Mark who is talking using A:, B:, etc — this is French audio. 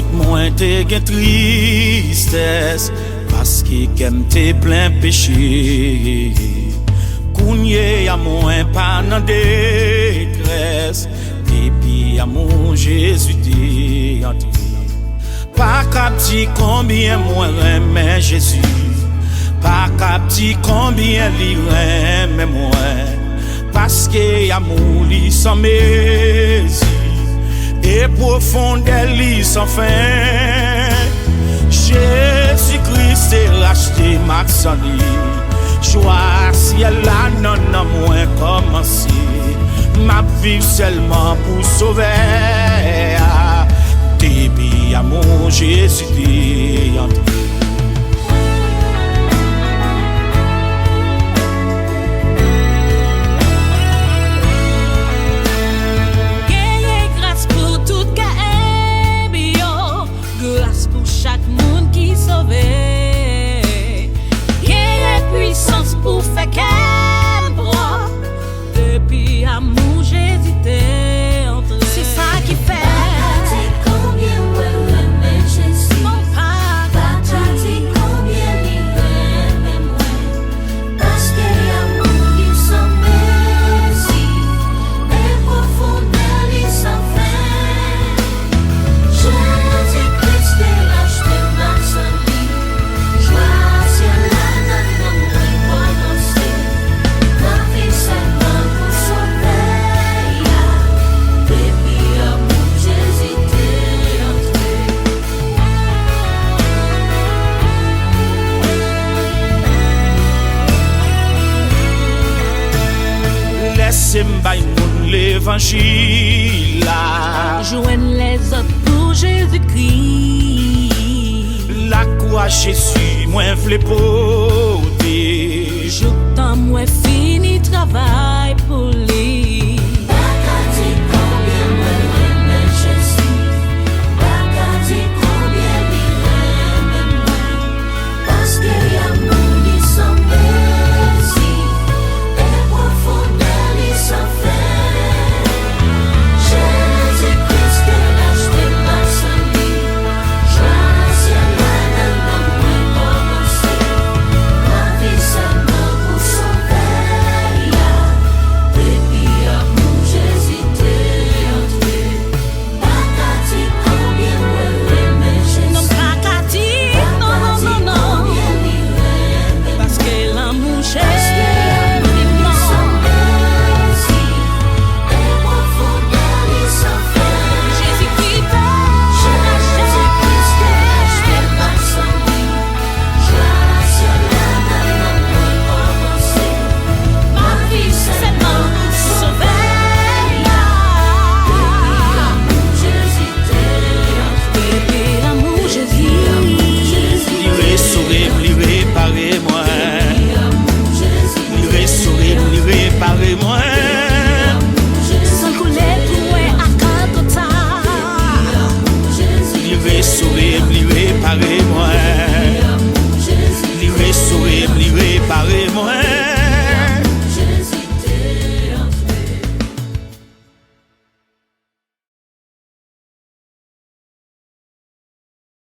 A: Écoute moi t'es gain tristesse parce que qu'aime t'es plein péché. Kounye à moins pas dans détresse depuis à mon Jésus t'es entré. Pas cap dit combien moi aime Jésus. Pas cap dit combien li aime moi. Parce que amour li sans Mesy et profondeur li sans fin. Jésus-Christ est racheté Maxani. Joie ciel là non non moins commencé. Ma vie seulement pour sauver. Depuis amour Jésus est entré.
B: Chaque monde qui sauve, il y a puissance pour faire qu'elle broie. Depuis amour Jésus t'es entré. C'est ça qui fait. Combien ouais Jésus. Mon papa dit combien il aime moi. Parce que amour il s'en Mesy et profondeur il s'en fait. Jésus-Christ est là.
A: Laissez m'baille mon l'évangile là.
B: Joigne les autres pour Jésus-Christ.
A: La croix Jésus, moi v'lais porter.
B: Je t'en moi fini travail pour lui. Bakati combien moi aime Jésus. Bakati combien il aime moi. Parce que l'amour il s'en Mesy et profondeur il s'en fait. Jésus-Christ est l'acheté Maxani. Joie ciel là dans moins commencé. Ma vie seulement pour sauver. Depuis amour Jésus t'es entré. Bakati combien moi aime Jésus. Non bakati, non non non non. Parce que l'amour Jésus.
A: Réparez-moi.
B: Sans couler pour à quand
A: Réparez-moi.